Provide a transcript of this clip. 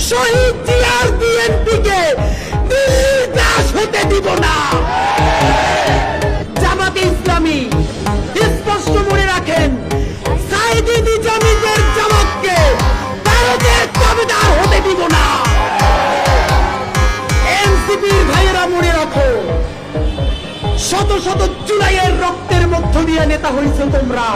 শহীদ জিয়ার বিএনপিকে দিল্লির দাস হতে দিব না। জামাতে ইসলামী স্পষ্ট মনে রাখেন, সাইদি নিজামীদের জামাতকে ভারতের দাবিদার হতে দিব না। এনসিপির ভাইয়েরা মনে রাখো, শত শত জুলাইয়ের রক্তের মধ্য দিয়ে নেতা হয়েছে তোমরা।